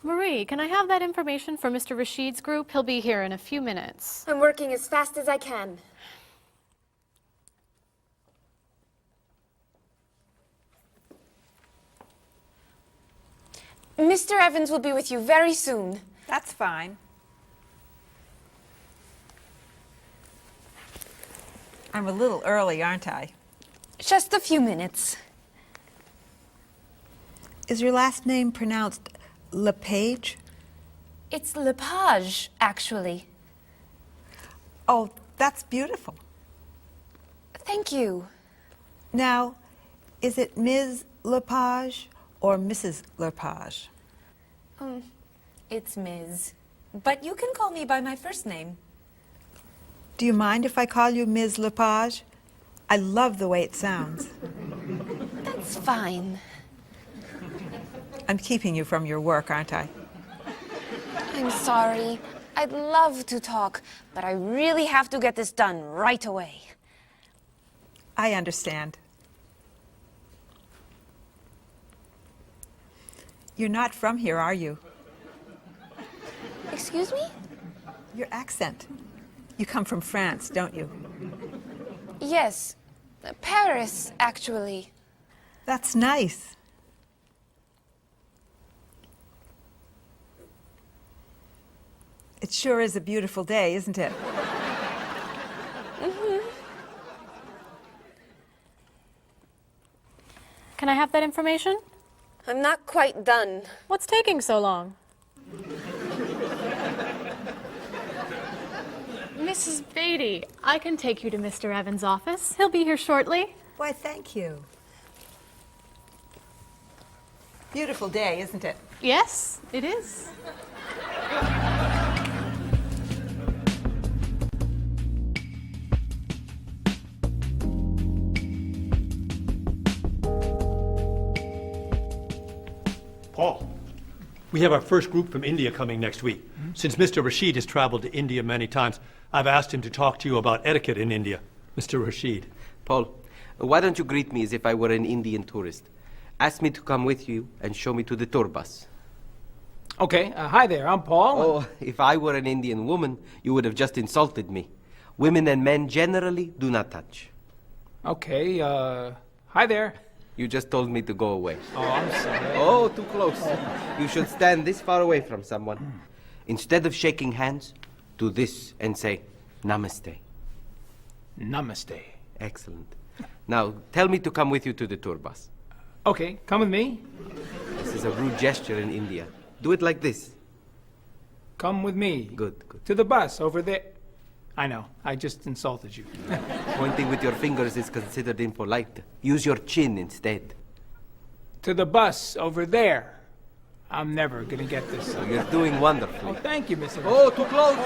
Marie, can I have that information for Mr. Rashid's group? He'll be here in a few minutes. I'm working as fast as I can. Mr. Evans will be with you very soon. That's fine. I'm a little early, aren't I? Just a few minutes. Is your last name pronounced LePage? It's Lepage, actually. Oh, that's beautiful. Thank you. Now, is it Ms. Lepage or Mrs. Lepage? It's Ms. But you can call me by my first name. Do you mind if I call you Ms. Lepage? I love the way it sounds. That's fine. I'm keeping you from your work, aren't I? I'm sorry. I'd love to talk, but I really have to get this done right away. I understand. You're not from here, are you? Excuse me? Your accent. You come from France, don't you? Yes. Paris, actually. That's nice. It sure is a beautiful day, isn't it? Can I have that information? I'm not quite done. What's taking so long? Mrs. Beatty, I can take you to Mr. Evans' office. He'll be here shortly. Why, thank you. Beautiful day, isn't it? Yes, it is. Paul, we have our first group from India coming next week. Since Mr. Rashid has traveled to India many times, I've asked him to talk to you about etiquette in India. Mr. Rashid. Paul, why don't you greet me as if I were an Indian tourist? Ask me to come with you and show me to the tour bus. Okay, hi there, I'm Paul. Oh, if I were an Indian woman, you would have just insulted me. Women and men generally do not touch. Okay, hi there. You just told me to go away. Oh, I'm sorry. Oh, too close. You should stand this far away from someone. Instead of shaking hands, do this and say, Namaste. Namaste. Excellent. Now, tell me to come with you to the tour bus. Okay, come with me. This is a rude gesture in India. Do it like this. Come with me. Good, good. To the bus over there. I know, I just insulted you. Pointing with your fingers is considered impolite. Use your chin instead. To the bus over there. I'm never gonna get this. You're doing wonderfully. Oh, thank you, Mr. Oh, too close!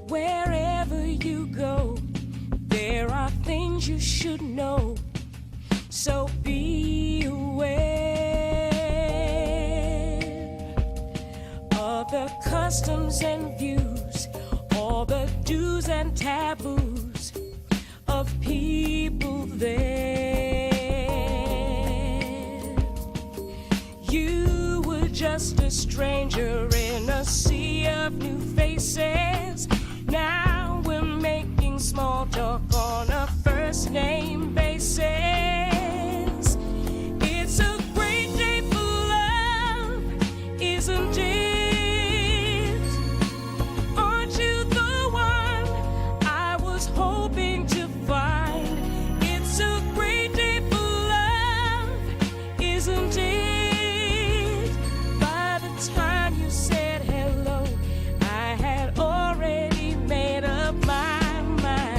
Wherever you go, there are things you should know. So be aware of the customs and views, all the do's and taboos of people there. You were just a stranger in a sea of new faces. Now we're making small talk on a first name basis. It's a great day for love, isn't it? Aren't you the one I was hoping to find? It's a great day for love, isn't it? By the time you said hello, I had already made up my mind.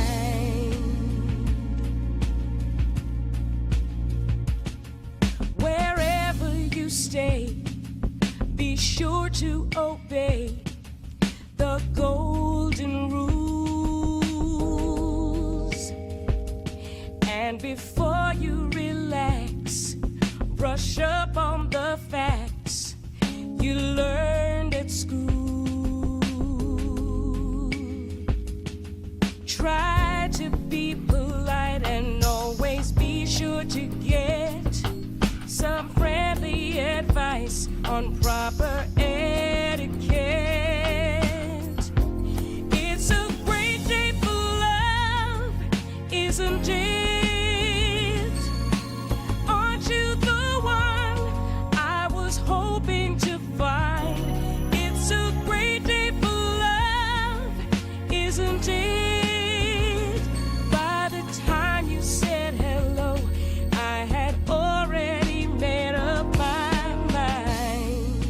Wherever you stay, be sure to obey the golden rules and before you relax. Brush up on the facts you learned at school. Try to be polite and always be sure to get some friendly advice on proper etiquette. It's a great day for love, isn't it? Aren't you the one I was hoping to find? It's a great day for love, isn't it? By the time you said hello, I had already made up my mind.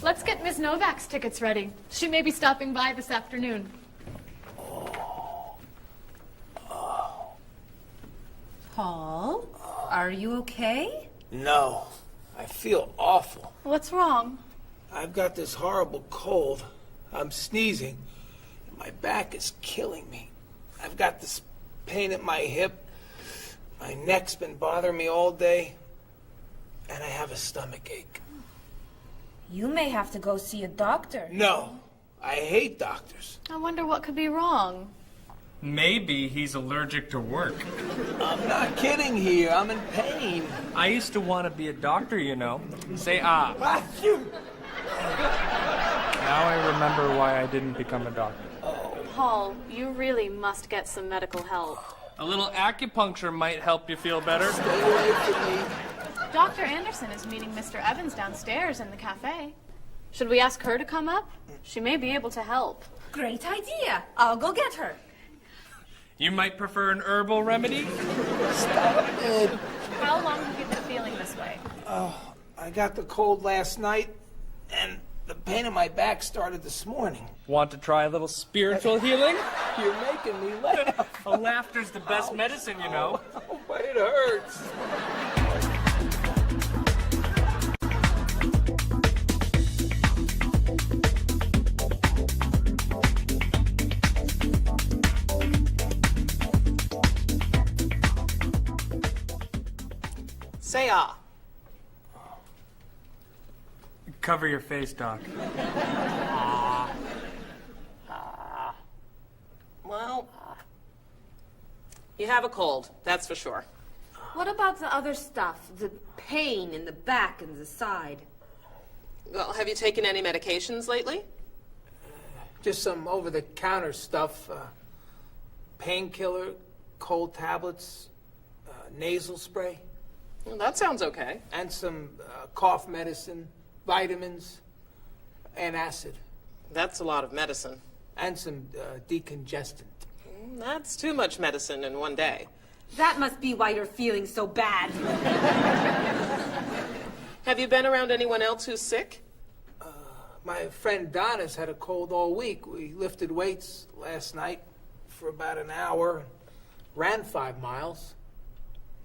Let's get Ms. Novak's tickets ready. She may be stopping by this afternoon. Paul, are you okay? No, I feel awful. What's wrong? I've got this horrible cold. I'm sneezing. And my back is killing me. I've got this pain at my hip. My neck's been bothering me all day. And I have a stomach ache. You may have to go see a doctor. No, I hate doctors. I wonder what could be wrong. Maybe he's allergic to work. I'm not kidding here. I'm in pain. I used to want to be a doctor, you know. Say ah. Matthew! Now I remember why I didn't become a doctor. Paul, you really must get some medical help. A little acupuncture might help you feel better. Stay away from me. Dr. Anderson is meeting Mr. Evans downstairs in the cafe. Should we ask her to come up? She may be able to help. Great idea. I'll go get her. You might prefer an herbal remedy? Stop it. How long have you been feeling this way? I got the cold last night, and the pain in my back started this morning. Want to try a little spiritual healing? You're making me laugh. Oh, laughter's the best medicine, you know. Oh, but it hurts. Say ah. Cover your face, Doc. Well, you have a cold, that's for sure. What about the other stuff? The pain in the back and the side? Well, have you taken any medications lately? Just some over-the-counter stuff. Painkiller, cold tablets, nasal spray, Well, that sounds okay. and some cough medicine, vitamins, and acid, That's a lot of medicine. and some decongestant. That's too much medicine in one day. That must be why you're feeling so bad. Have you been around anyone else who's sick? My friend Donna's had a cold all week. We lifted weights last night for about an hour, ran 5 miles.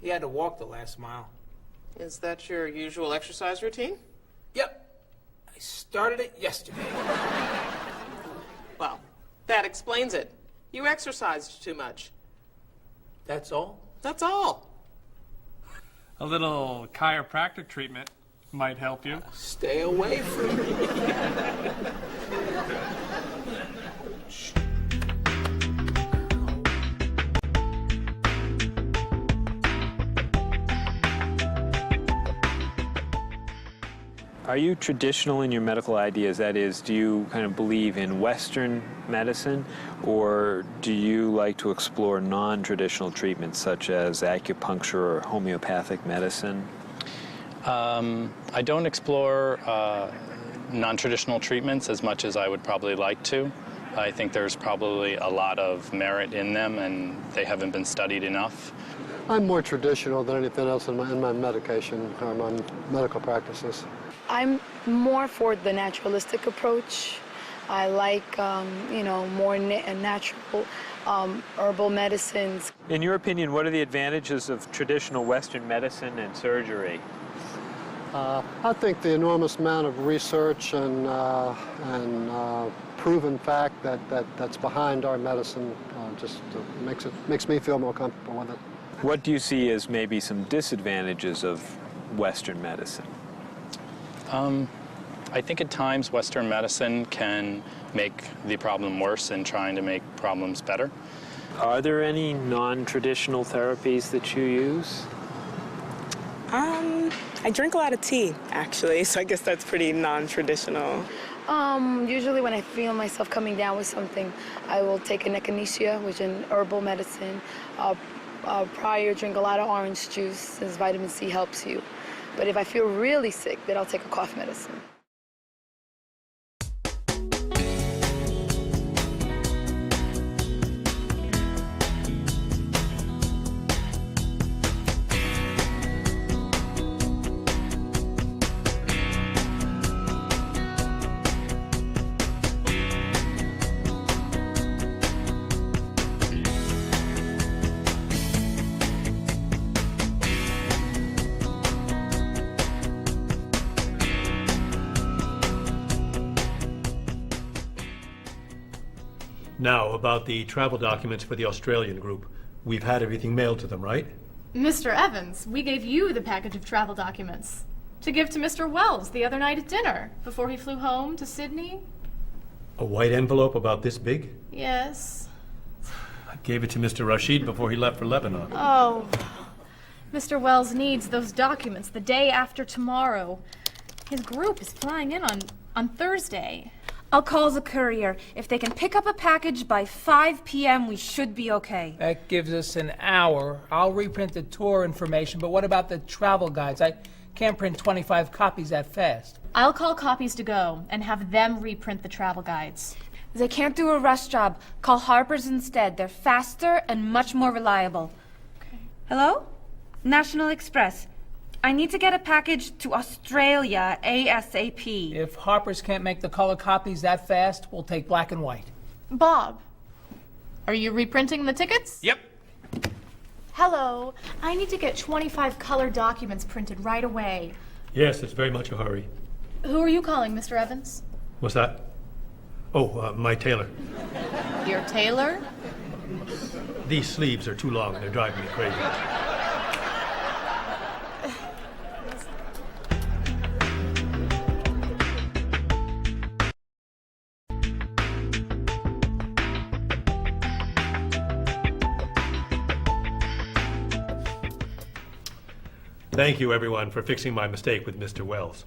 He had to walk the last mile. Is that your usual exercise routine? Yep, I started it yesterday. Well, that explains it. You exercised too much. That's all? That's all. A little chiropractic treatment might help you. Stay away from me. Are you traditional in your medical ideas? That is, do you kind of believe in Western medicine, or do you like to explore non-traditional treatments such as acupuncture or homeopathic medicine? I don't explore non-traditional treatments as much as I would probably like to. I think there's probably a lot of merit in them, and they haven't been studied enough. I'm more traditional than anything else in my medication or my medical practices. I'm more for the naturalistic approach. I like, more natural herbal medicines. In your opinion, what are the advantages of traditional Western medicine and surgery? I think the enormous amount of research and proven fact that's behind our medicine just makes me feel more comfortable with it. What do you see as maybe some disadvantages of Western medicine? I think at times Western medicine can make the problem worse in trying to make problems better. Are there any non-traditional therapies that you use? I drink a lot of tea, actually, so I guess that's pretty non-traditional. Usually when I feel myself coming down with something, I will take an echinacea, which is an herbal medicine. Prior, drink a lot of orange juice, since vitamin C helps you. But if I feel really sick, then I'll take a cough medicine. Now, about the travel documents for the Australian group. We've had everything mailed to them, right? Mr. Evans, we gave you the package of travel documents to give to Mr. Wells the other night at dinner before he flew home to Sydney. A white envelope about this big? Yes. I gave it to Mr. Rashid before he left for Lebanon. Oh, Mr. Wells needs those documents the day after tomorrow. His group is flying in on Thursday. I'll call the courier. If they can pick up a package by 5 p.m., we should be okay. That gives us an hour. I'll reprint the tour information, but what about the travel guides? I can't print 25 copies that fast. I'll call Copies to Go and have them reprint the travel guides. They can't do a rush job. Call Harper's instead. They're faster and much more reliable. Okay. Hello? National Express. I need to get a package to Australia ASAP. If Harper's can't make the color copies that fast, we'll take black and white. Bob, are you reprinting the tickets? Yep. Hello. I need to get 25 color documents printed right away. Yes, it's very much a hurry. Who are you calling, Mr. Evans? What's that? Oh, my tailor. Your tailor? These sleeves are too long. They're driving me crazy. Thank you, everyone, for fixing my mistake with Mr. Wells.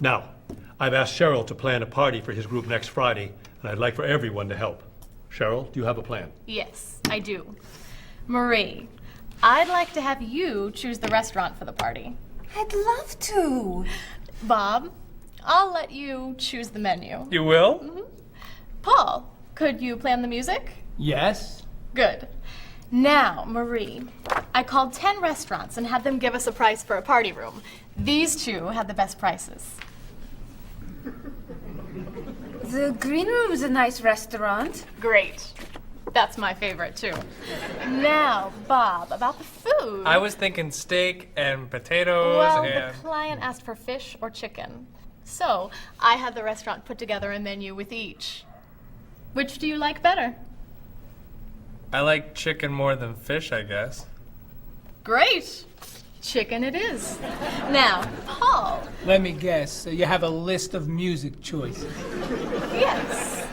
Now, I've asked Cheryl to plan a party for his group next Friday, and I'd like for everyone to help. Cheryl, do you have a plan? Yes, I do. Marie, I'd like to have you choose the restaurant for the party. I'd love to. Bob, I'll let you choose the menu. You will? Mm-hmm. Paul, could you plan the music? Yes? Good. Now, Marie, I called 10 restaurants and had them give us a price for a party room. These two had the best prices. The Green Room's a nice restaurant. Great. That's my favorite, too. Now, Bob, about the food. I was thinking steak and potatoes Well, and... the client asked for fish or chicken. So, I had the restaurant put together a menu with each. Which do you like better? I like chicken more than fish, I guess. Great. Chicken it is. Now, Paul. Let me guess. So you have a list of music choices. Yes.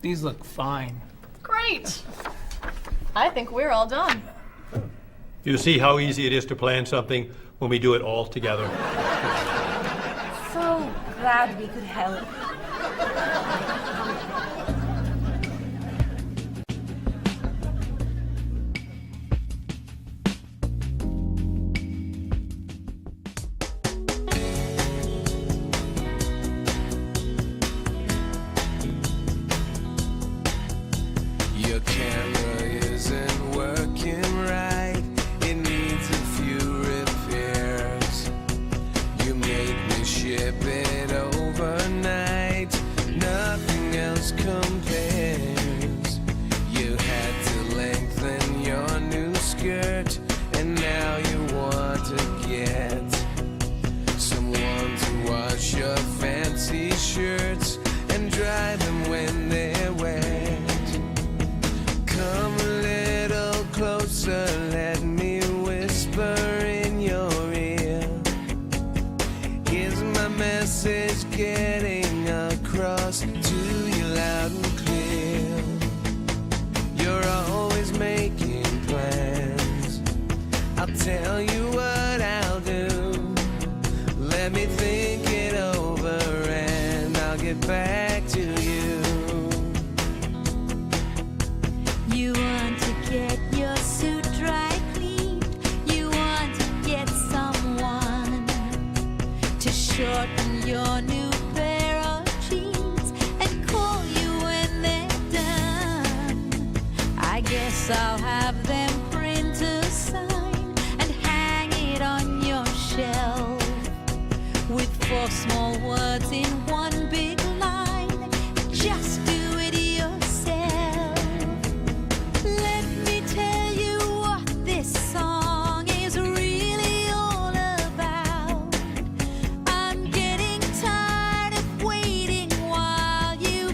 These look fine. Great. I think we're all done. You see how easy it is to plan something when we do it all together? So glad we could help. Your camera isn't working right. It needs a few repairs. You made me ship it overnight. Nothing else compares. You had to lengthen your new skirt, and now you want to get someone to wash your fancy shirts and dry them when they're wet. Come a little closer, let me whisper in your ear. Is my message getting across to you loud and clear? You're always making plans. I'll tell you what I'll do. Let me think it over and I'll get back to you. You want to get your suit dry cleaned. You want to get someone to shorten your new pair of jeans and call you when they're done. I guess I'll have them print a sign and hang it on your shelf with 4 small words in one big line. Just do it yourself. Let me tell you what this song is really all about. I'm getting tired of waiting while you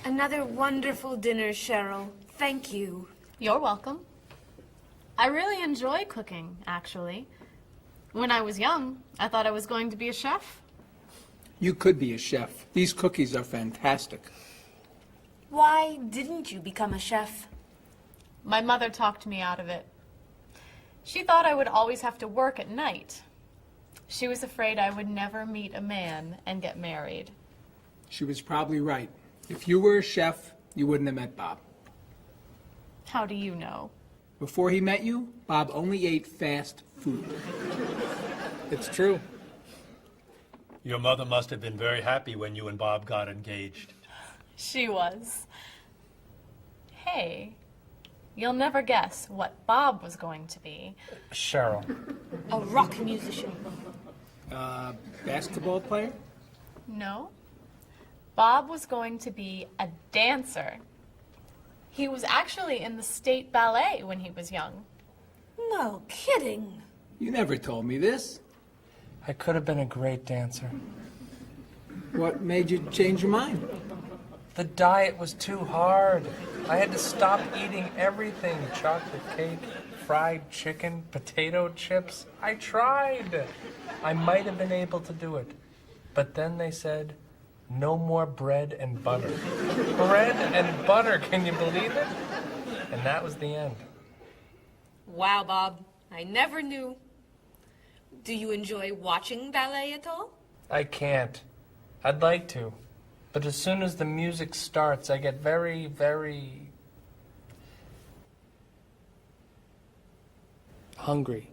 Another wonderful dinner, Cheryl. Thank you. You're welcome. I really enjoy cooking, actually. When I was young, I thought I was going to be a chef. You could be a chef. These cookies are fantastic. Why didn't you become a chef? My mother talked me out of it. She thought I would always have to work at night. She was afraid I would never meet a man and get married. She was probably right. If you were a chef, you wouldn't have met Bob. How do you know? Before he met you, Bob only ate fast food. It's true. Your mother must have been very happy when you and Bob got engaged. She was. Hey, you'll never guess what Bob was going to be. Cheryl. A rock musician. Basketball player? No. Bob was going to be a dancer. He was actually in the state ballet when he was young. No kidding. You never told me this. I could have been a great dancer. What made you change your mind? The diet was too hard. I had to stop eating everything. Chocolate cake, fried chicken, potato chips. I tried. I might have been able to do it. But then they said, no more bread and butter. Bread and butter, can you believe it? And that was the end. Wow, Bob. I never knew. Do you enjoy watching ballet at all? I can't. I'd like to. But as soon as the music starts, I get very, very hungry.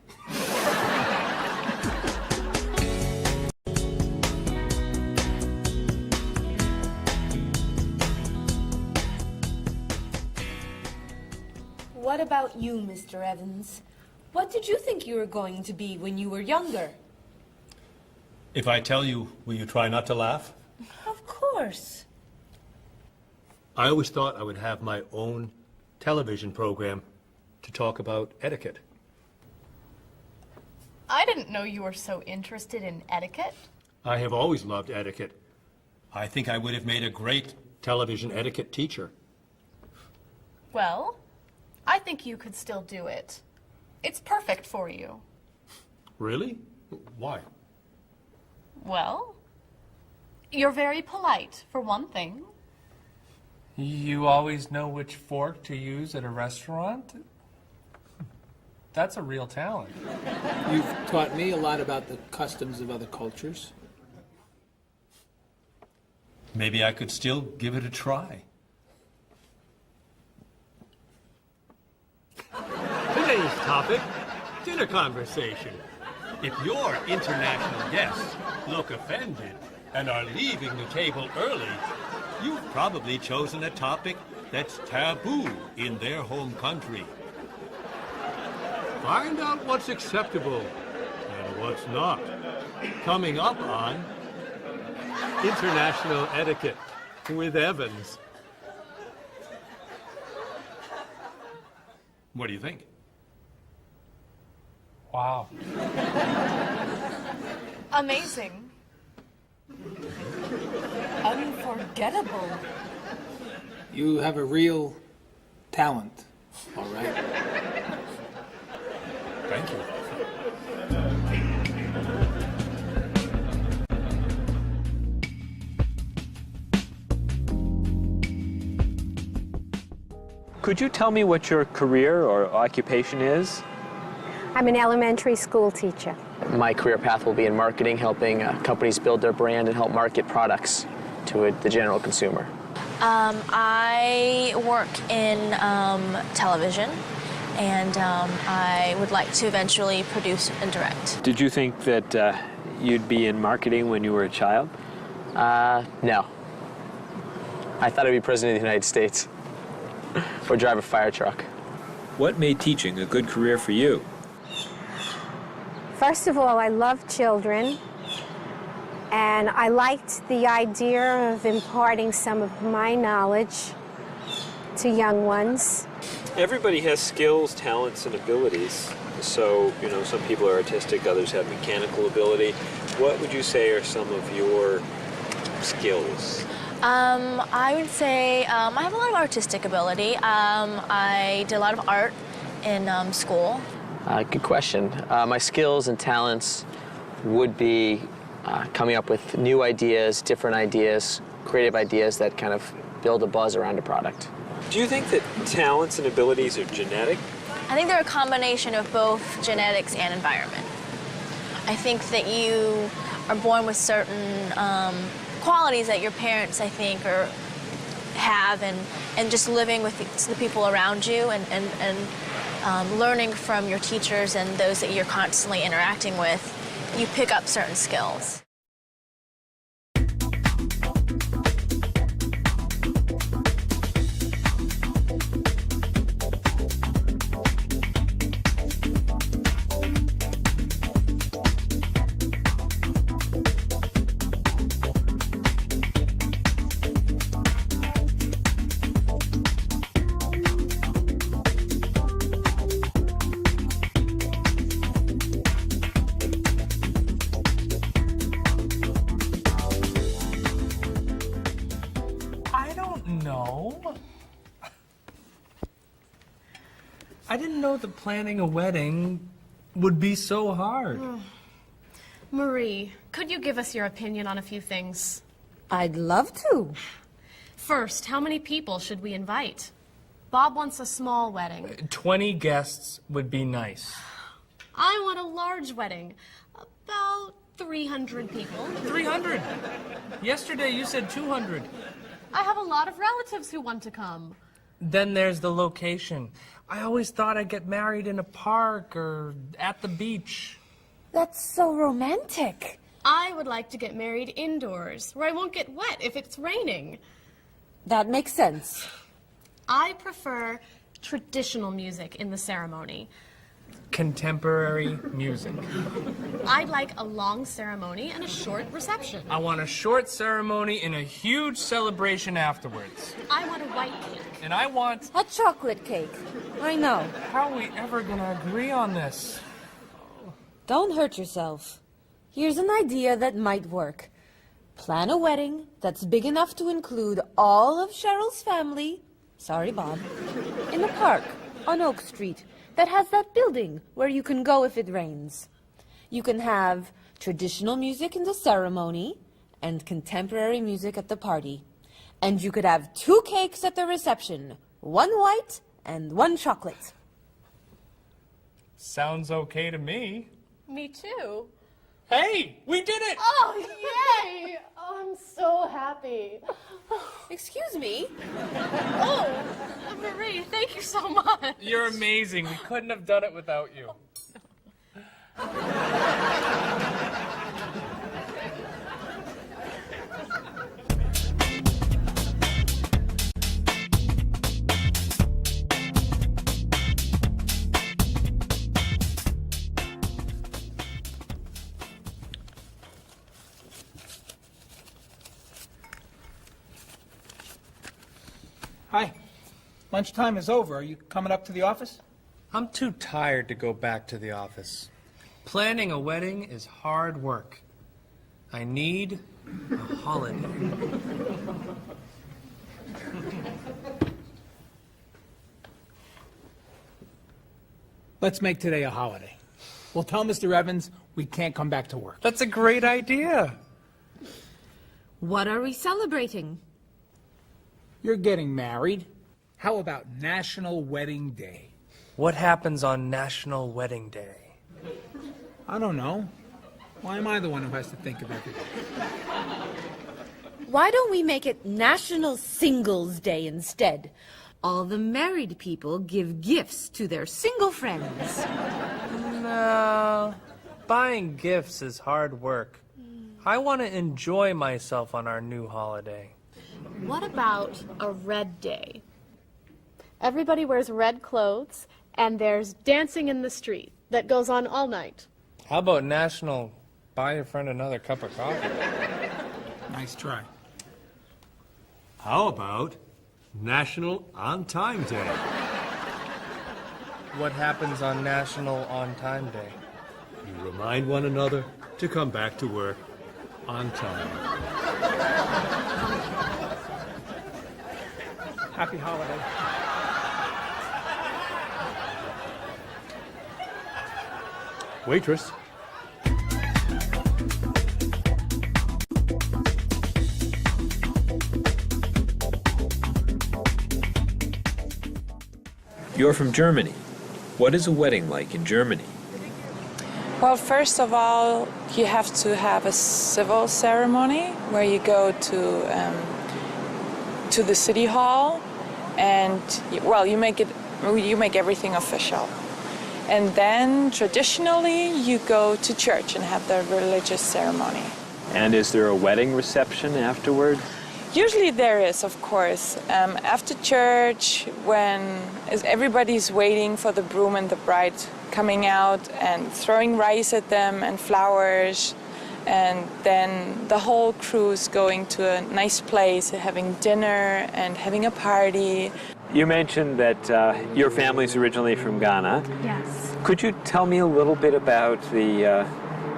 What about you, Mr. Evans? What did you think you were going to be when you were younger? If I tell you, will you try not to laugh? Of course. I always thought I would have my own television program to talk about etiquette. I didn't know you were so interested in etiquette. I have always loved etiquette. I think I would have made a great television etiquette teacher. Well, I think you could still do it. It's perfect for you. Really? Why? Well, you're very polite, for one thing. You always know which fork to use at a restaurant? That's a real talent. You've taught me a lot about the customs of other cultures. Maybe I could still give it a try. Today's topic, dinner conversation. If your international guests look offended and are leaving the table early, you've probably chosen a topic that's taboo in their home country. Find out what's acceptable and what's not. Coming up on International Etiquette with Evans. What do you think? Wow. Amazing. Unforgettable. You have a real talent, all right? Thank you. Could you tell me what your career or occupation is? I'm an elementary school teacher. My career path will be in marketing, helping companies build their brand and help market products to the general consumer. I work in television, and I would like to eventually produce and direct. Did you think that you'd be in marketing when you were a child? No. I thought I'd be president of the United States or drive a fire truck. What made teaching a good career for you? First of all, I love children, and I liked the idea of imparting some of my knowledge to young ones. Everybody has skills, talents, and abilities. So, you know, some people are artistic, others have mechanical ability. What would you say are some of your skills? I would say I have a lot of artistic ability. I did a lot of art in school. Good question. My skills and talents would be coming up with new ideas, different ideas, creative ideas that kind of build a buzz around a product. Do you think that talents and abilities are genetic? I think they're a combination of both genetics and environment. I think that you are born with certain qualities that your parents, I think, have, and just living with the people around you and learning from your teachers and those that you're constantly interacting with, you pick up certain skills. I didn't know that planning a wedding would be so hard. Marie, could you give us your opinion on a few things? I'd love to. First, how many people should we invite? Bob wants a small wedding. 20 guests would be nice. I want a large wedding. About 300 people. 300? Yesterday you said 200. I have a lot of relatives who want to come. Then there's the location. I always thought I'd get married in a park or at the beach. That's so romantic. I would like to get married indoors, where I won't get wet if it's raining. That makes sense. I prefer traditional music in the ceremony. Contemporary music. I'd like a long ceremony and a short reception. I want a short ceremony and a huge celebration afterwards. I want a white cake. And I want... a chocolate cake. I know. How are we ever gonna agree on this? Don't hurt yourself. Here's an idea that might work. Plan a wedding that's big enough to include all of Cheryl's family, sorry Bob, in a park on Oak Street that has that building where you can go if it rains. You can have traditional music in the ceremony and contemporary music at the party. And you could have 2 cakes at the reception, 1 white and 1 chocolate. Sounds okay to me. Me too. Hey, we did it! Oh, yay! Oh, I'm so happy. Excuse me? Oh, Marie, thank you so much. You're amazing. We couldn't have done it without you. Hi. Lunchtime is over. Are you coming up to the office? I'm too tired to go back to the office. Planning a wedding is hard work. I need a holiday. Let's make today a holiday. We'll tell Mr. Evans we can't come back to work. That's a great idea. What are we celebrating? You're getting married. How about National Wedding Day? What happens on National Wedding Day? I don't know. Why am I the one who has to think of everything? Why don't we make it National Singles Day instead? All the married people give gifts to their single friends. No, buying gifts is hard work. I want to enjoy myself on our new holiday. What about a red day? Everybody wears red clothes, and there's dancing in the street that goes on all night. How about National Buy Your Friend Another Cup of Coffee? Nice try. How about National On Time Day? What happens on National On Time Day? You remind one another to come back to work on time. Happy holiday. Waitress. You're from Germany. What is a wedding like in Germany? Well, first of all, you have to have a civil ceremony where you go to the city hall, and you make everything official. And then traditionally, you go to church and have the religious ceremony. And is there a wedding reception afterward? Usually there is, of course. After church, when everybody's waiting for the groom and the bride coming out and throwing rice at them and flowers, and then the whole crew's going to a nice place, having dinner and having a party. You mentioned that your family's originally from Ghana. Yes. Could you tell me a little bit about the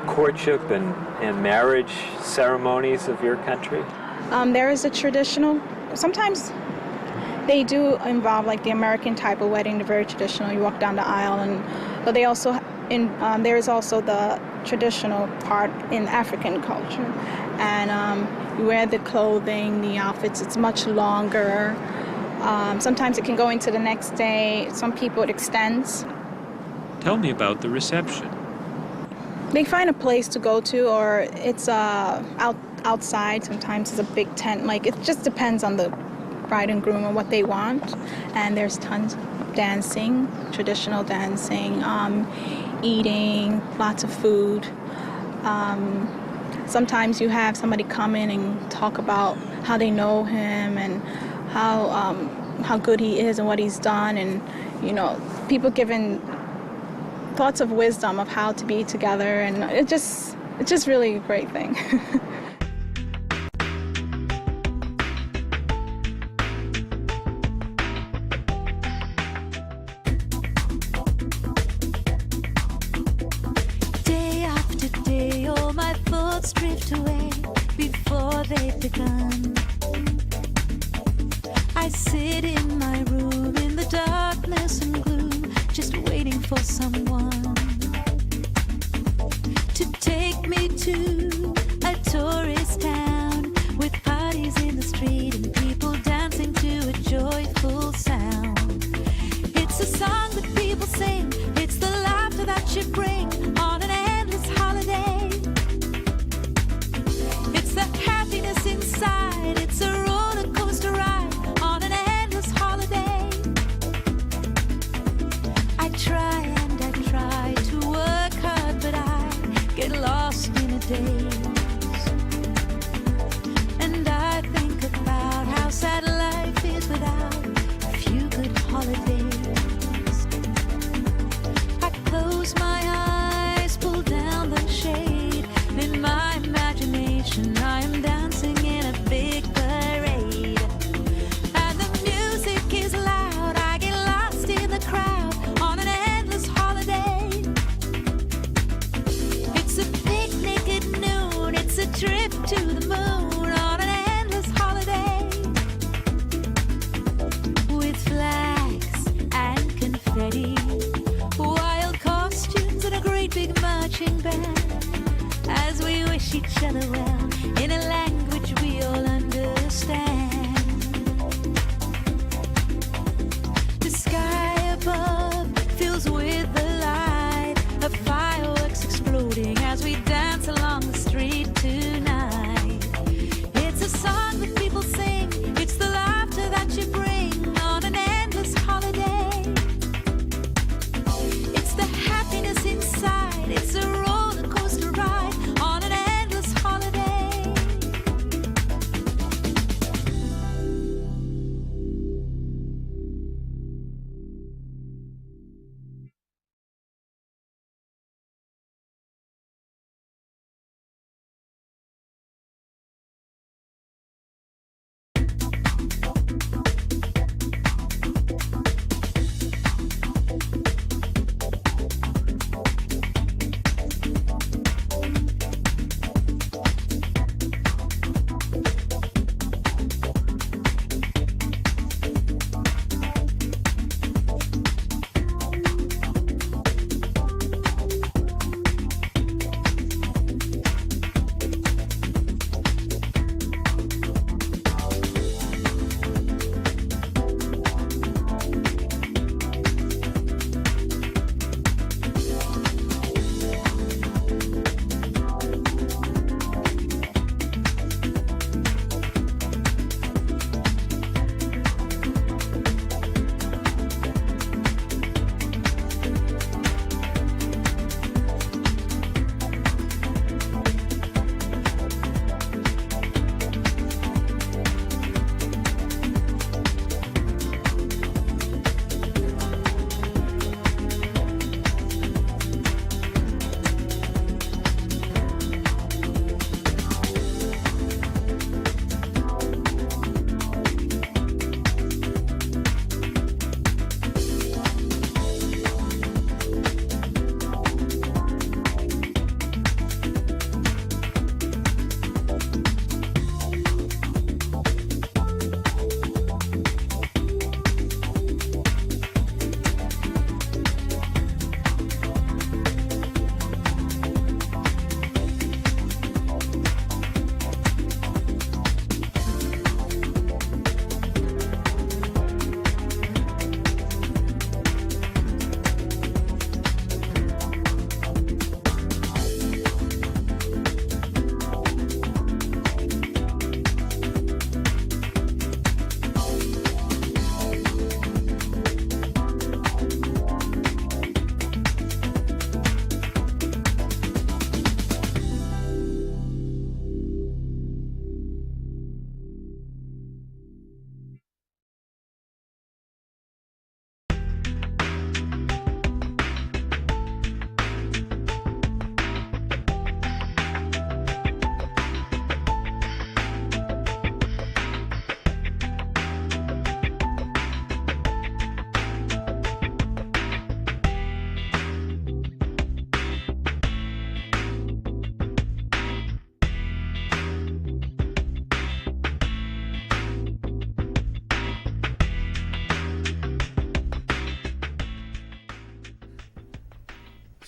courtship and marriage ceremonies of your country? There is a traditional, sometimes they do involve like the American type of wedding, the very traditional, you walk down the aisle, but they also, there is also the traditional part in African culture. And you wear the clothing, the outfits, it's much longer. Sometimes it can go into the next day. Some people it extends. Tell me about the reception. They find a place to go to, or it's outside. Sometimes it's a big tent. Like, it just depends on the bride and groom and what they want. And there's tons of dancing, traditional dancing, eating, lots of food. Sometimes you have somebody come in and talk about how they know him and how good he is and what he's done, and people giving thoughts of wisdom of how to be together, and it's just really a great thing. Day after day, all my thoughts drift away before they've begun. I sit in my room in the darkness and gloom, just waiting for someone to take me to a tourist town with parties in the street and people dancing to a joyful sound. It's a song that people sing, it's the laughter that you bring on an endless holiday. It's the happiness inside, it's a roller coaster ride on an endless holiday. I try and I try to work hard, but I get lost in a daze.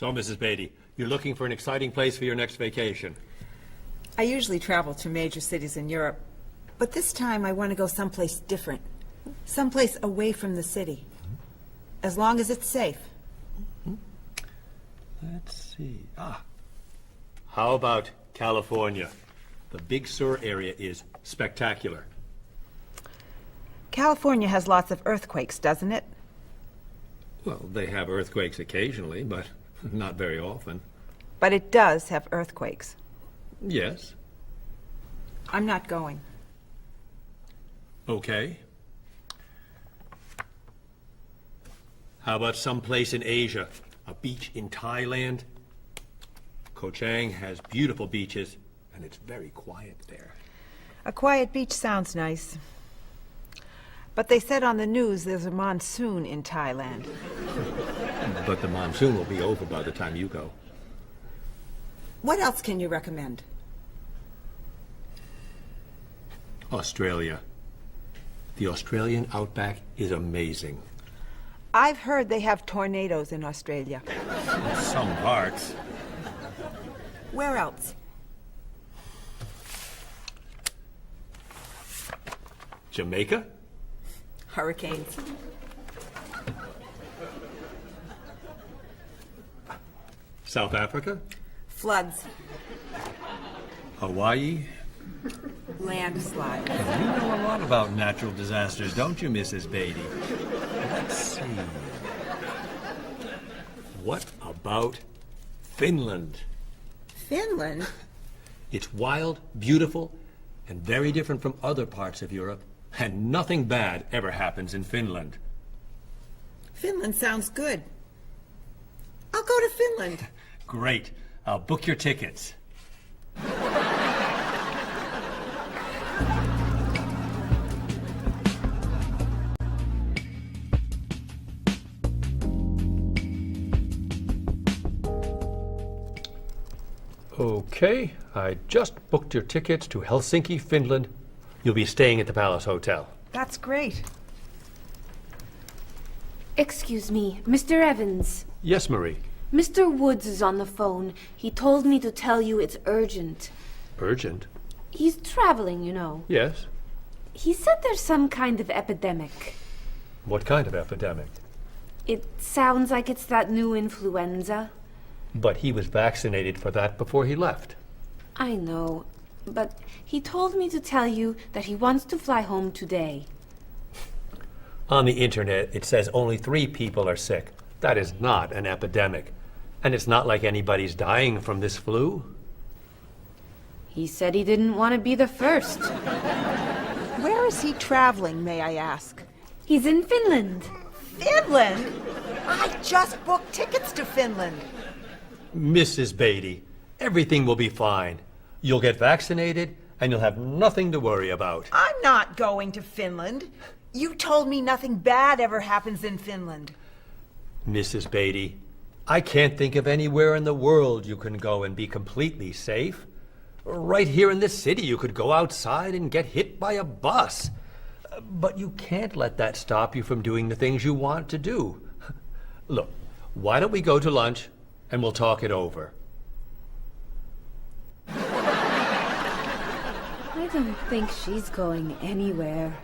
So, Mrs. Beatty, you're looking for an exciting place for your next vacation. I usually travel to major cities in Europe, but this time I want to go someplace different. Someplace away from the city. As long as it's safe. Let's see. How about California? The Big Sur area is spectacular. California has lots of earthquakes, doesn't it? Well, they have earthquakes occasionally, but not very often. But it does have earthquakes. Yes. I'm not going. Okay. How about someplace in Asia? A beach in Thailand? Koh Chang has beautiful beaches, and it's very quiet there. A quiet beach sounds nice. But they said on the news there's a monsoon in Thailand. But the monsoon will be over by the time you go. What else can you recommend? Australia. The Australian outback is amazing. I've heard they have tornadoes in Australia. Some parts. Where else? Jamaica? Hurricanes. South Africa? Floods. Hawaii? Landslide. You know a lot about natural disasters, don't you, Mrs. Beatty? Let's see. What about Finland? Finland? It's wild, beautiful, and very different from other parts of Europe, and nothing bad ever happens in Finland. Finland sounds good. I'll go to Finland. Great. I'll book your tickets. Okay, I just booked your tickets to Helsinki, Finland. You'll be staying at the Palace Hotel. That's great. Excuse me, Mr. Evans. Yes, Marie. Mr. Woods is on the phone. He told me to tell you it's urgent. Urgent? He's traveling, you know. Yes. He said there's some kind of epidemic. What kind of epidemic? It sounds like it's that new influenza. But he was vaccinated for that before he left. I know, but he told me to tell you that he wants to fly home today. On the internet, it says only 3 people are sick. That is not an epidemic. And it's not like anybody's dying from this flu. He said he didn't want to be the first. Where is he traveling, may I ask? He's in Finland. Finland? I just booked tickets to Finland. Mrs. Beatty, everything will be fine. You'll get vaccinated, and you'll have nothing to worry about. I'm not going to Finland. You told me nothing bad ever happens in Finland. Mrs. Beatty, I can't think of anywhere in the world you can go and be completely safe. Right here in this city, you could go outside and get hit by a bus. But you can't let that stop you from doing the things you want to do. Look, why don't we go to lunch and we'll talk it over? I don't think she's going anywhere.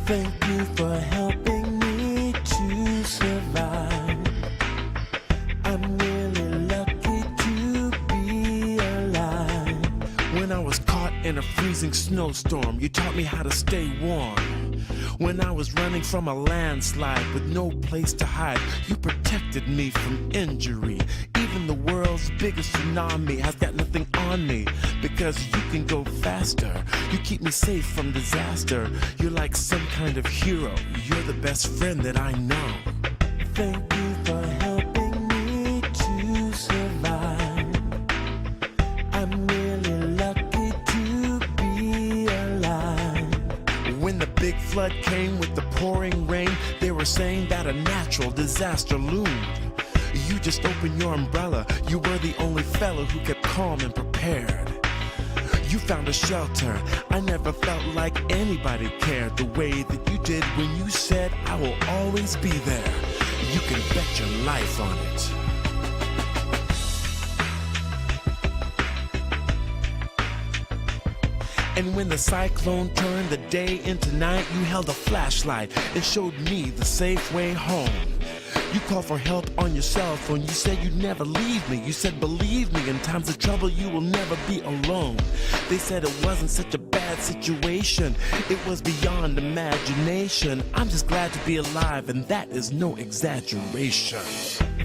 Thank you for helping me to survive. I'm really lucky to be alive. When I was caught in a freezing snowstorm, you taught me how to stay warm. When I was running from a landslide with no place to hide, you protected me from injury. Even the world's biggest tsunami has got nothing on me, because you can go faster. You keep me safe from disaster. You're like some kind of hero. You're the best friend that I know. Thank you for helping me to survive. I'm really lucky to be alive. flood came with the pouring rain, they were saying that a natural disaster loomed. You just opened your umbrella, you were the only fellow who kept calm and prepared. You found a shelter, I never felt like anybody cared the way that you did when you said, I will always be there. You can bet your life on it. And when the cyclone turned the day into night, you held a flashlight and showed me the safe way home. You called for help on your cell phone. You said you'd never leave me. You said, believe me, in times of trouble you will never be alone. They said it wasn't such a bad situation. It was beyond imagination. I'm just glad to be alive, and that is no exaggeration.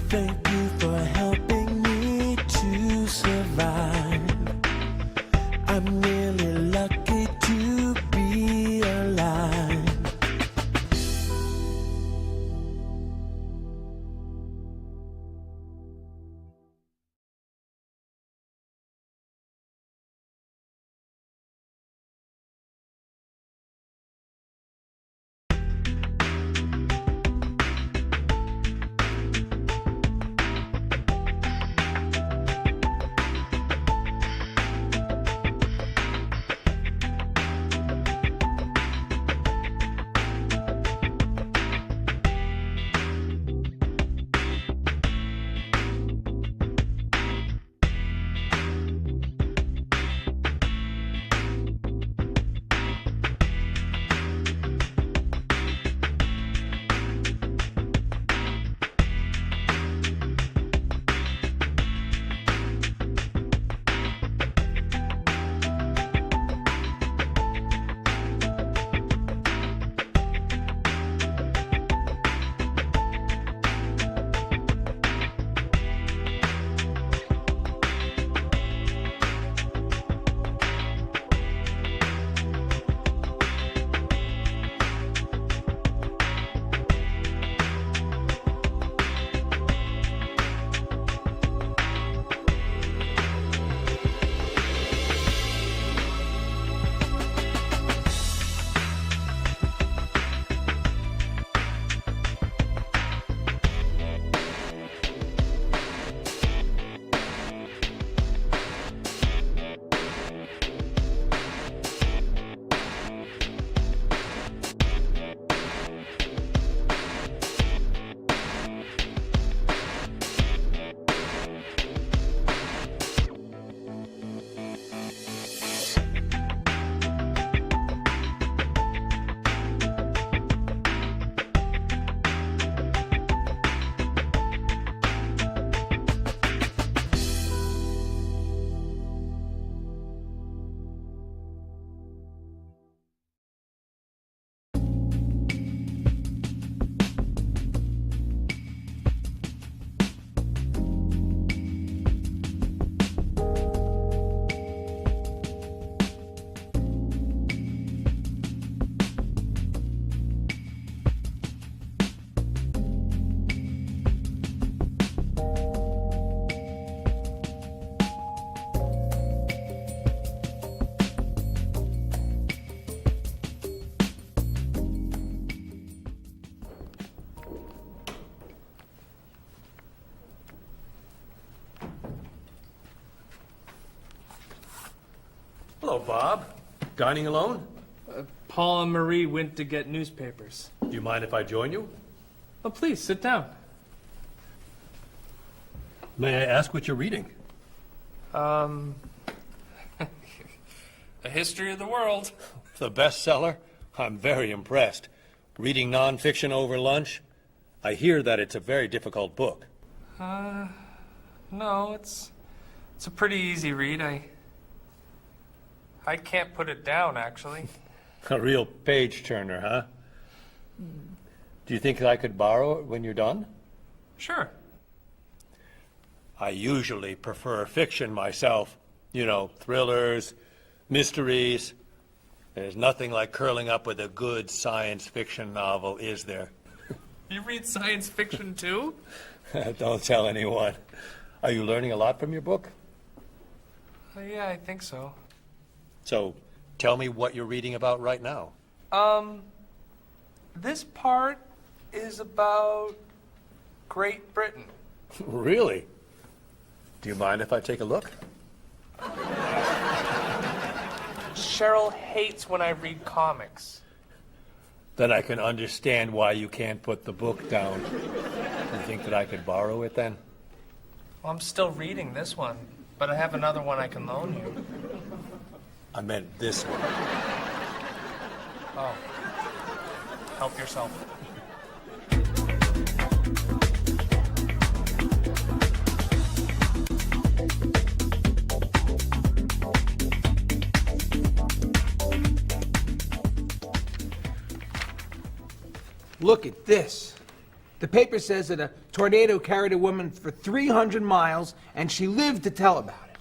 Thank you for helping me to survive. I'm really lucky to be alive. Hello, Bob. Dining alone? Paul and Marie went to get newspapers. Do you mind if I join you? Oh, please, sit down. May I ask what you're reading? A History of the World. The bestseller? I'm very impressed. Reading nonfiction over lunch? I hear that it's a very difficult book. No, it's a pretty easy read. I can't put it down, actually. A real page-turner, huh? Do you think I could borrow it when you're done? Sure. I usually prefer fiction myself. You know, thrillers, mysteries. There's nothing like curling up with a good science fiction novel, is there? You read science fiction too? Don't tell anyone. Are you learning a lot from your book? Yeah, I think so. So, tell me what you're reading about right now. This part is about Great Britain. Really? Do you mind if I take a look? Cheryl hates when I read comics. Then I can understand why you can't put the book down. You think that I could borrow it then? Well, I'm still reading this one, but I have another one I can loan you. I meant this one. Oh. Help yourself. Look at this. The paper says that a tornado carried a woman for 300 miles, and she lived to tell about it.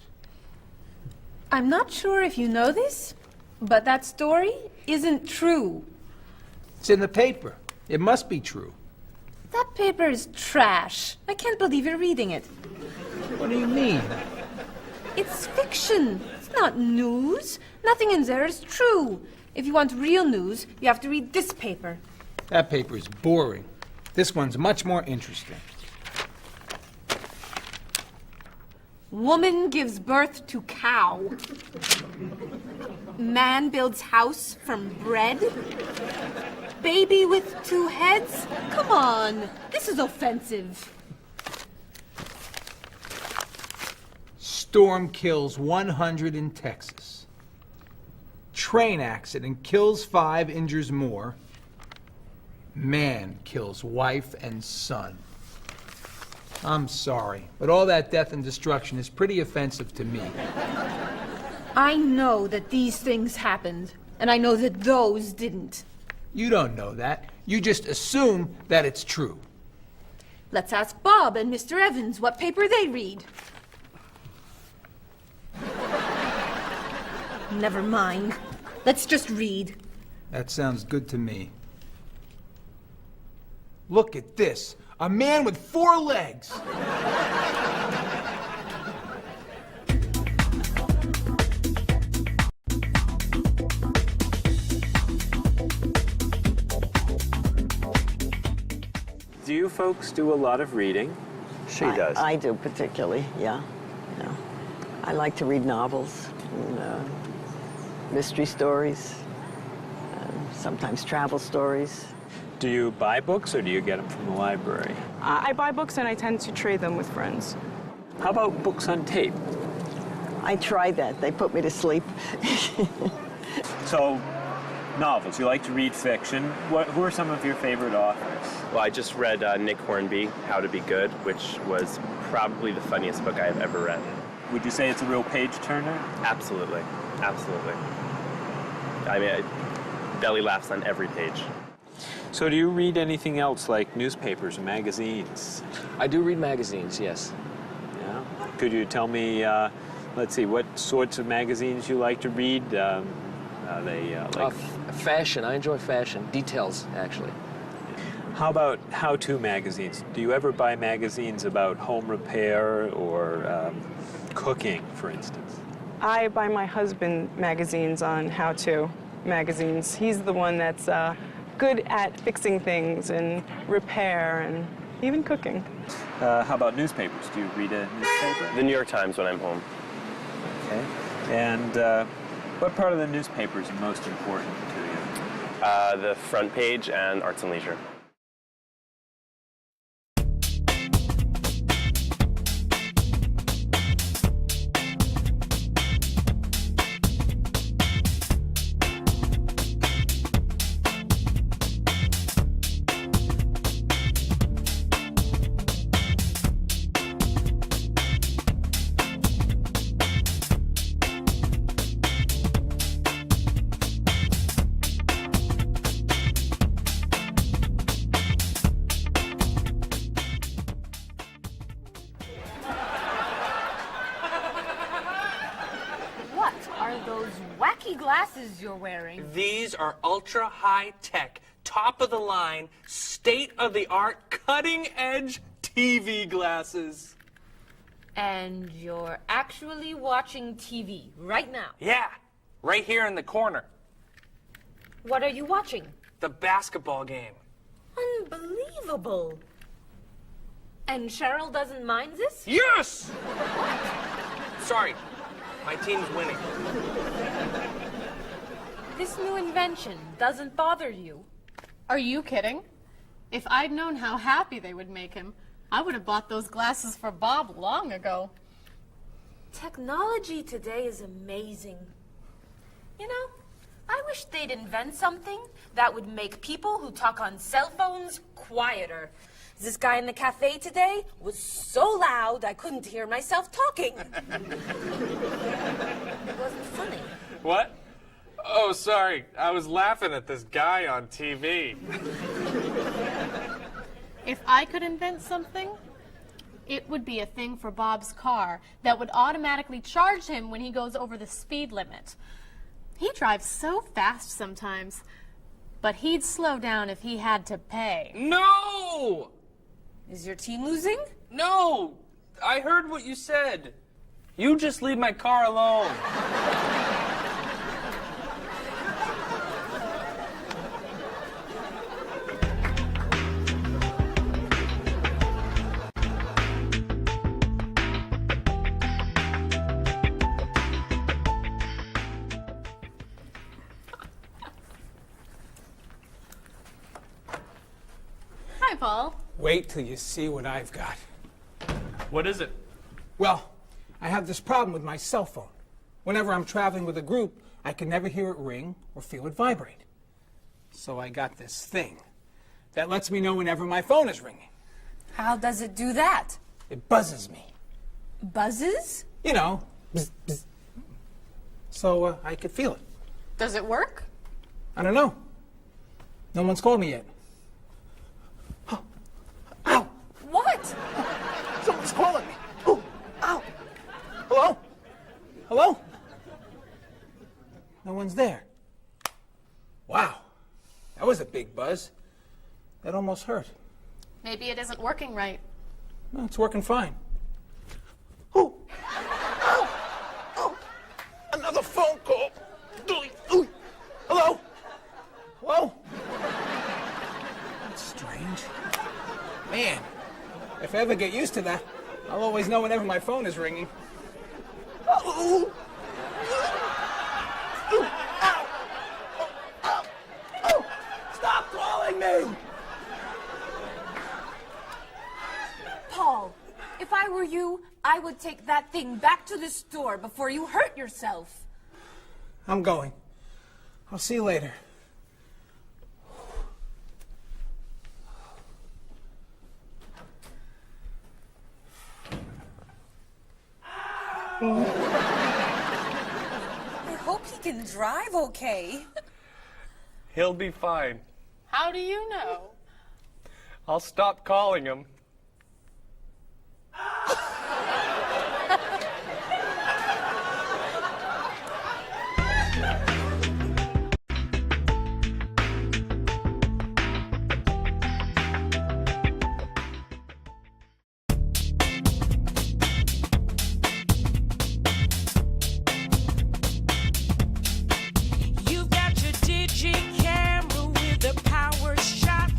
I'm not sure if you know this, but that story isn't true. It's in the paper. It must be true. That paper is trash. I can't believe you're reading it. What do you mean? It's fiction. It's not news. Nothing in there is true. If you want real news, you have to read this paper. That paper is boring. This one's much more interesting. Woman gives birth to cow. Man builds house from bread. Baby with 2 heads? Come on, this is offensive. Storm kills 100 in Texas. Train accident kills 5, injures more. Man kills wife and son. I'm sorry, but all that death and destruction is pretty offensive to me. I know that these things happened, and I know that those didn't. You don't know that. You just assume that it's true. Let's ask Bob and Mr. Evans what paper they read. Never mind. Let's just read. That sounds good to me. Look at this. A man with 4 legs. Do you folks do a lot of reading? She does. I do particularly, yeah. I like to read novels and mystery stories, sometimes travel stories. Do you buy books or do you get them from the library? I buy books and I tend to trade them with friends. How about books on tape? I tried that. They put me to sleep. So, novels. You like to read fiction. Who are some of your favorite authors? Well, I just read Nick Hornby, How to Be Good, which was probably the funniest book I have ever read. Would you say it's a real page-turner? Absolutely. Absolutely. I mean, belly laughs on every page. So do you read anything else, like newspapers or magazines? I do read magazines, yes. Yeah? Could you tell me, let's see, what sorts of magazines you like to read? Are they like... Fashion. I enjoy fashion. Details, actually. How about how-to magazines? Do you ever buy magazines about home repair or cooking, for instance? I buy my husband magazines on how-to magazines. He's the one that's good at fixing things and repair and even cooking. How about newspapers? Do you read a newspaper? The New York Times when I'm home. Okay. And what part of the newspaper is most important to you? The front page and Arts and Leisure. What are those wacky glasses you're wearing? These are ultra high tech, top of the line, state of the art, cutting edge TV glasses. And you're actually watching TV right now? Yeah, right here in the corner. What are you watching? The basketball game. Unbelievable. And Cheryl doesn't mind this? Yes! Sorry, my team's winning. This new invention doesn't bother you. Are you kidding? If I'd known how happy they would make him, I would have bought those glasses for Bob long ago. Technology today is amazing. You know, I wish they'd invent something that would make people who talk on cell phones quieter. This guy in the cafe today was so loud I couldn't hear myself talking. It wasn't funny. What? Oh, sorry. I was laughing at this guy on TV. If I could invent something, it would be a thing for Bob's car that would automatically charge him when he goes over the speed limit. He drives so fast sometimes, but he'd slow down if he had to pay. No! Is your team losing? No! I heard what you said. You just leave my car alone. Hi, Paul. Wait till you see what I've got. What is it? Well, I have this problem with my cell phone. Whenever I'm traveling with a group, I can never hear it ring or feel it vibrate. So I got this thing that lets me know whenever my phone is ringing. How does it do that? It buzzes me. Buzzes? You know, bzz, bzz. So I could feel it. Does it work? I don't know. No one's called me yet. Ow! What? Someone's calling me. Oh, ow! Hello? Hello? No one's there. Wow, that was a big buzz. That almost hurt. Maybe it isn't working right. No, it's working fine. Oh! Ow! Oh! Another phone call. Ooh. Hello? Hello? That's strange. Man, if I ever get used to that, I'll always know whenever my phone is ringing. Oh! Ow! Ow! Oh! Stop calling me! Paul, if I were you, I would take that thing back to the store before you hurt yourself. I'm going. I'll see you later. I hope he can drive okay. He'll be fine. How do you know? I'll stop calling him. You've got your digi-camera with a power shot,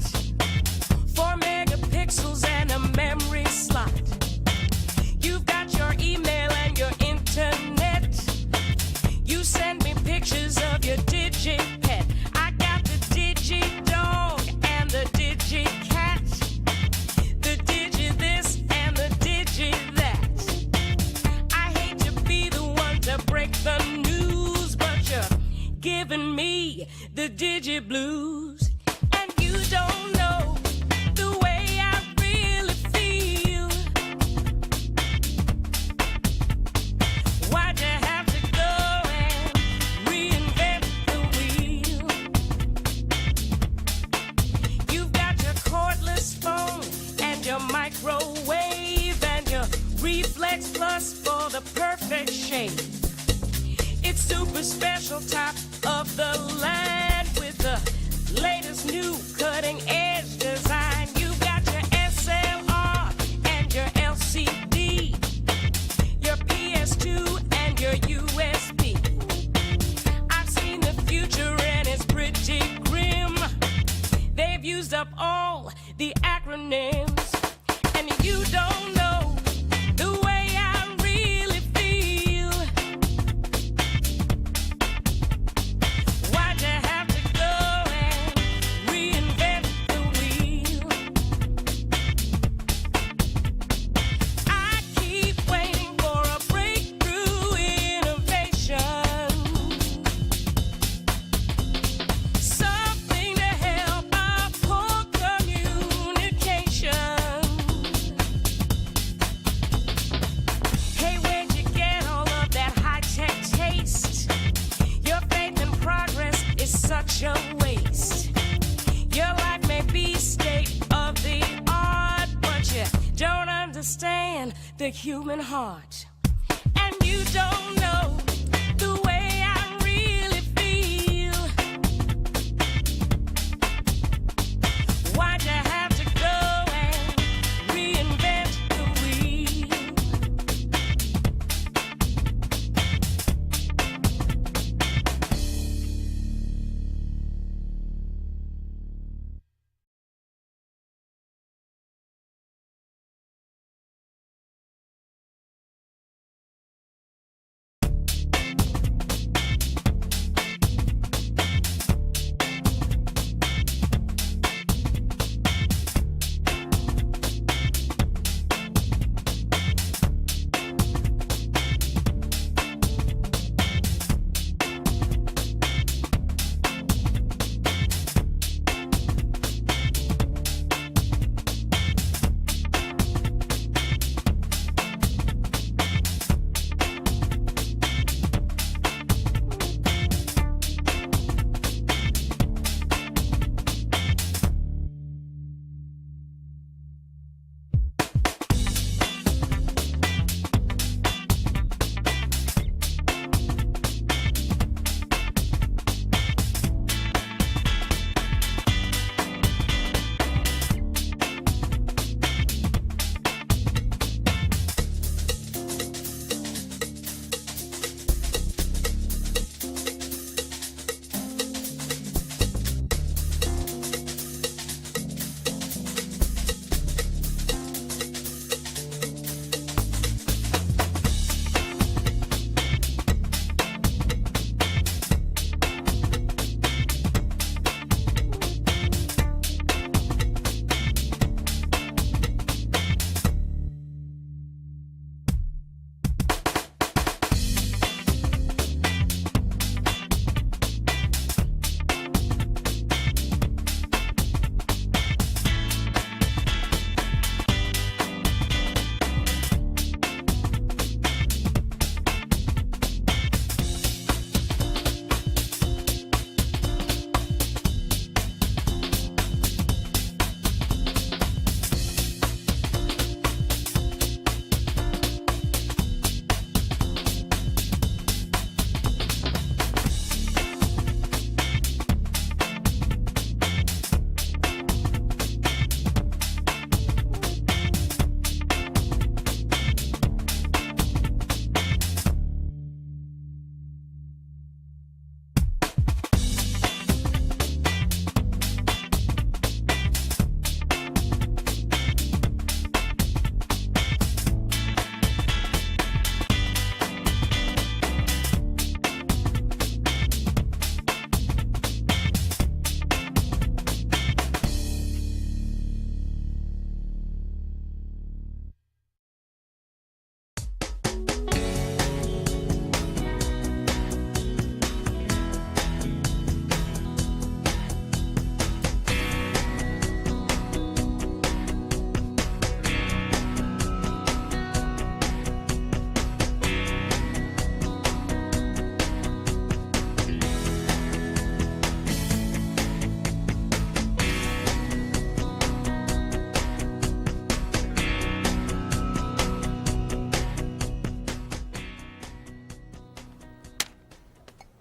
4 megapixels and a memory slot. You've got your email and your internet. You send me pictures of your digi-pet. I got the digi-dog and the digi-cat, the digi-this and the digi-that. I hate to be the one to break the news, but you're giving me the digi-blues. And you don't know the way I really feel. Why'd you have to go and reinvent the wheel? You've got your cordless phone and your microwave and your Reflex Plus for the perfect shape. It's super special, top of the line with the latest new cutting edge design. You've got your SLR and your LCD, your PS2 and your USB. I've seen the future and it's pretty grim. up all the acronyms, and you don't know the way I really feel. Why'd you have to go and reinvent the wheel? I keep waiting for a breakthrough innovation, something to help our poor communication. Hey, where'd you get all of that high-tech taste? Your faith in progress is such a waste. Your life may be state of the art, but you don't understand the human heart. And you don't know the way I really feel. Why'd you have to go and reinvent the wheel?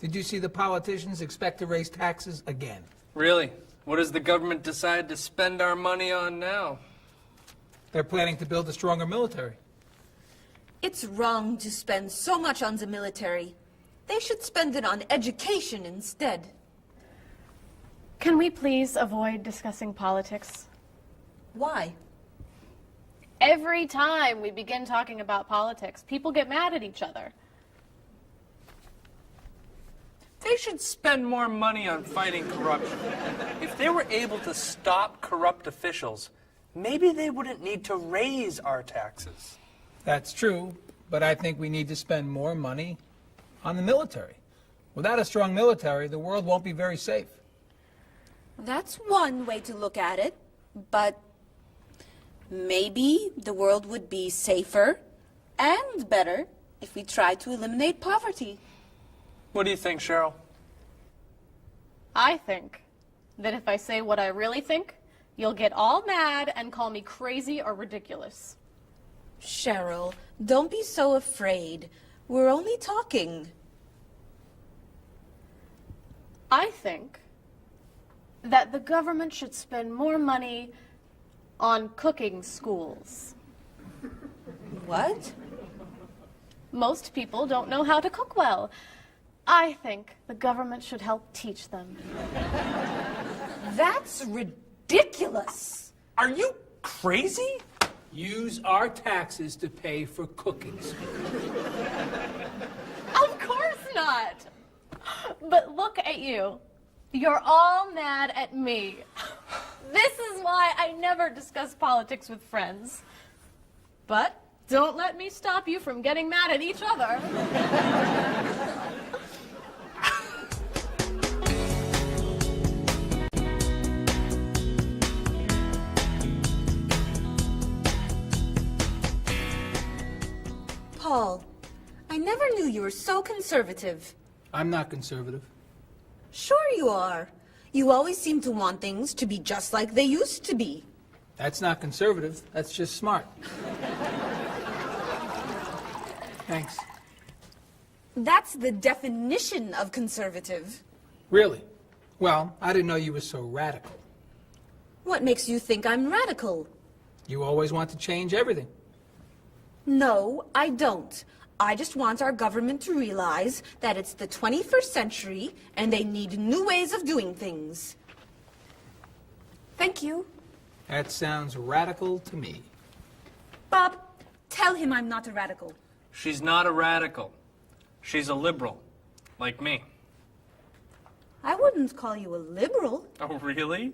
Did you see the politicians expect to raise taxes again? Really? What does the government decide to spend our money on now? They're planning to build a stronger military. It's wrong to spend so much on the military. They should spend it on education instead. Can we please avoid discussing politics? Why? Every time we begin talking about politics, people get mad at each other. They should spend more money on fighting corruption. If they were able to stop corrupt officials, maybe they wouldn't need to raise our taxes. That's true, but I think we need to spend more money on the military. Without a strong military, the world won't be very safe. That's one way to look at it, but maybe the world would be safer and better if we tried to eliminate poverty. What do you think, Cheryl? I think that if I say what I really think, you'll get all mad and call me crazy or ridiculous. Cheryl, don't be so afraid. We're only talking. I think that the government should spend more money on cooking schools. What? Most people don't know how to cook well. I think the government should help teach them. That's ridiculous. Are you crazy? Use our taxes to pay for cooking school. Of course not. But look at you. You're all mad at me. This is why I never discuss politics with friends. But don't let me stop you from getting mad at each other. Paul, I never knew you were so conservative. I'm not conservative. Sure you are. You always seem to want things to be just like they used to be. That's not conservative. That's just smart. Thanks. That's the definition of conservative. Really? Well, I didn't know you were so radical. What makes you think I'm radical? You always want to change everything. No, I don't. I just want our government to realize that it's the 21st century and they need new ways of doing things. Thank you. That sounds radical to me. Bob, tell him I'm not a radical. She's not a radical. She's a liberal, like me. I wouldn't call you a liberal. Oh, really?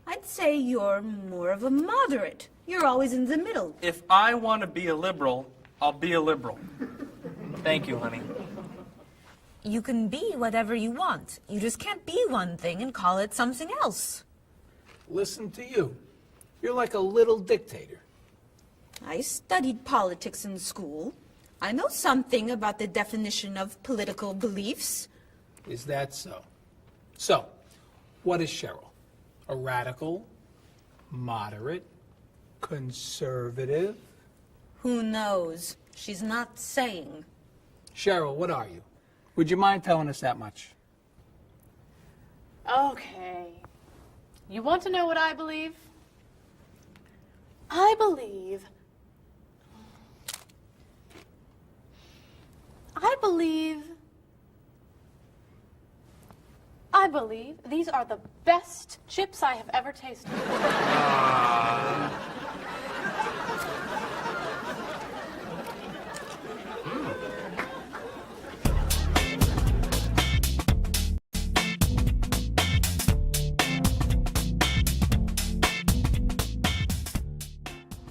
I'd say you're more of a moderate. You're always in the middle. If I want to be a liberal, I'll be a liberal. Thank you, honey. You can be whatever you want. You just can't be one thing and call it something else. Listen to you. You're like a little dictator. I studied politics in school. I know something about the definition of political beliefs. Is that so? So, what is Cheryl? A radical, moderate, conservative? Who knows? She's not saying. Cheryl, what are you? Would you mind telling us that much? Okay. You want to know what I believe? I believe these are the best chips I have ever tasted.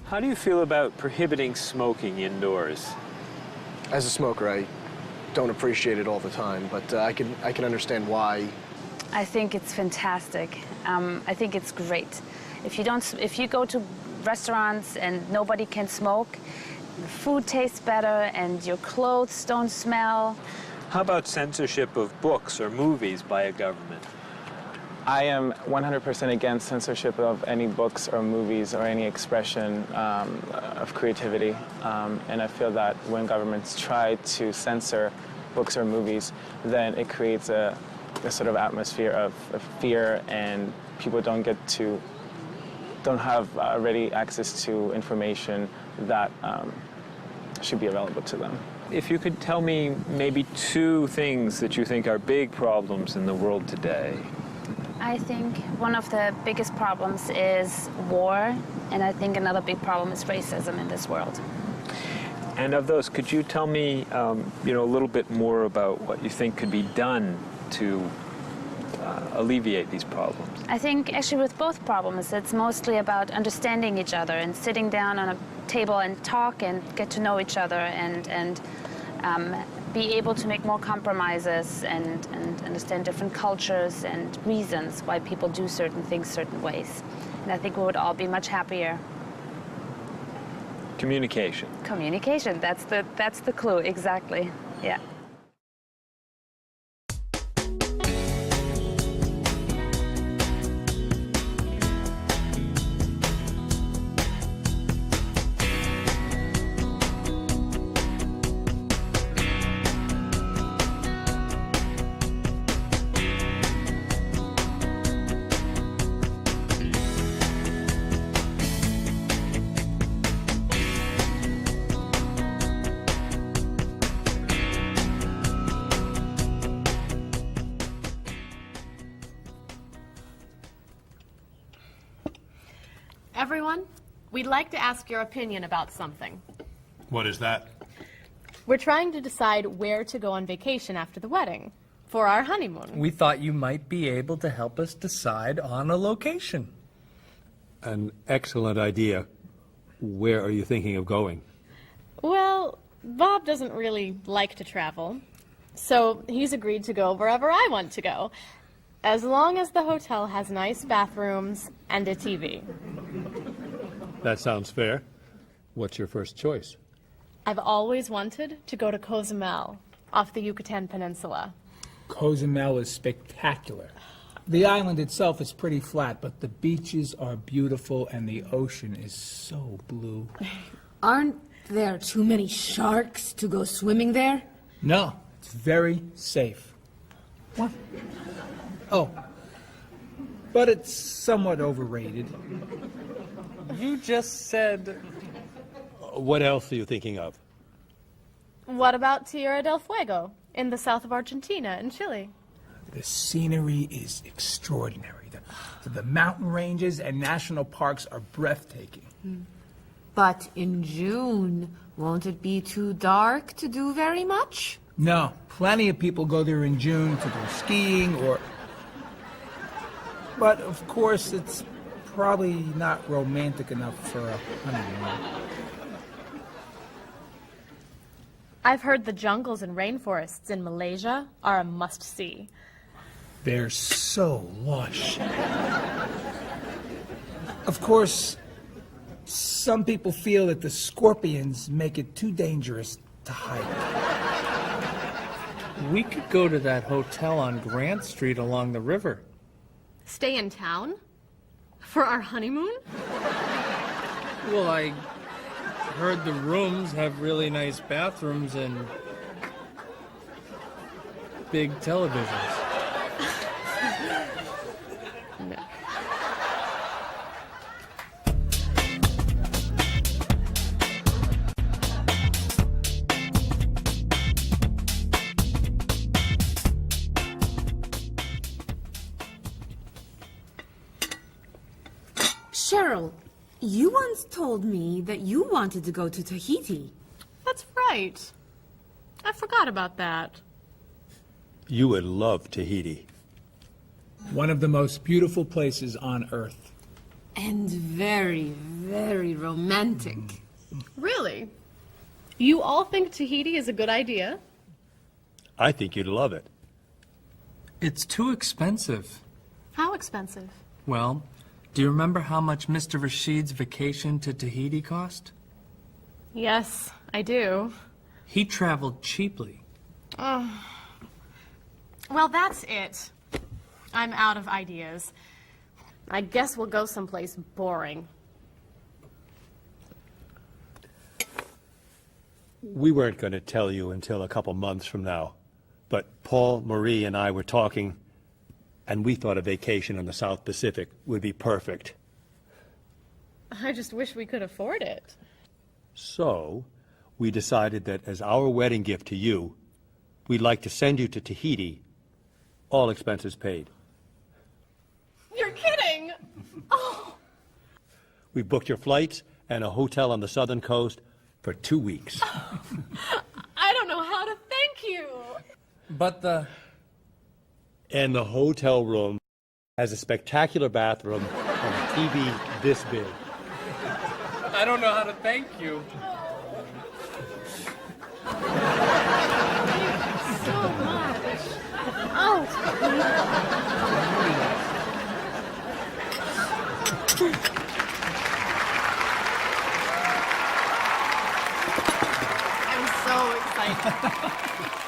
How do you feel about prohibiting smoking indoors? As a smoker, I don't appreciate it all the time, but I can understand why. I think it's fantastic. I think it's great. If you go to restaurants and nobody can smoke, the food tastes better and your clothes don't smell. How about censorship of books or movies by a government? I am 100% against censorship of any books or movies or any expression of creativity. And I feel that when governments try to censor books or movies, then it creates a sort of atmosphere of fear, and people don't have ready access to information that should be available to them. If you could tell me maybe two things that you think are big problems in the world today. I think one of the biggest problems is war, and I think another big problem is racism in this world. And of those, could you tell me, a little bit more about what you think could be done to alleviate these problems? I think actually with both problems, it's mostly about understanding each other and sitting down on a table and talk and get to know each other and be able to make more compromises and understand different cultures and reasons why people do certain things certain ways. And I think we would all be much happier. Communication. Communication, that's the clue, exactly, yeah. Everyone, we'd like to ask your opinion about something. What is that? We're trying to decide where to go on vacation after the wedding for our honeymoon. We thought you might be able to help us decide on a location. An excellent idea. Where are you thinking of going? Well, Bob doesn't really like to travel, so he's agreed to go wherever I want to go, as long as the hotel has nice bathrooms and a TV. That sounds fair. What's your first choice? I've always wanted to go to Cozumel, off the Yucatan Peninsula. Cozumel is spectacular. The island itself is pretty flat, but the beaches are beautiful and the ocean is so blue. Aren't there too many sharks to go swimming there? No, it's very safe. What? Oh, but it's somewhat overrated. You just said... What else are you thinking of? What about Tierra del Fuego, in the south of Argentina and Chile? The scenery is extraordinary. The mountain ranges and national parks are breathtaking. But in June, won't it be too dark to do very much? No, plenty of people go there in June to go skiing or... But, of course, it's probably not romantic enough for a honeymoon. I've heard the jungles and rainforests in Malaysia are a must-see. They're so lush. Of course, some people feel that the scorpions make it too dangerous to hike. We could go to that hotel on Grant Street along the river. Stay in town? For our honeymoon? Well, I heard the rooms have really nice bathrooms and big televisions. No. Cheryl, you once told me that you wanted to go to Tahiti. That's right. I forgot about that. You would love Tahiti. One of the most beautiful places on Earth. And very, very romantic. Really? You all think Tahiti is a good idea? I think you'd love it. It's too expensive. How expensive? Well, do you remember how much Mr. Rashid's vacation to Tahiti cost? Yes, I do. He traveled cheaply. Oh. Well, that's it. I'm out of ideas. I guess we'll go someplace boring. We weren't going to tell you until a couple months from now, but Paul, Marie, and I were talking, and we thought a vacation in the South Pacific would be perfect. I just wish we could afford it. So, we decided that as our wedding gift to you, we'd like to send you to Tahiti, all expenses paid. We've booked your flights and a hotel on the southern coast for 2 weeks. I don't know how to thank you. But And the hotel room has a spectacular bathroom and a TV this big. I don't know how to thank you. So much. Oh. I'm so excited.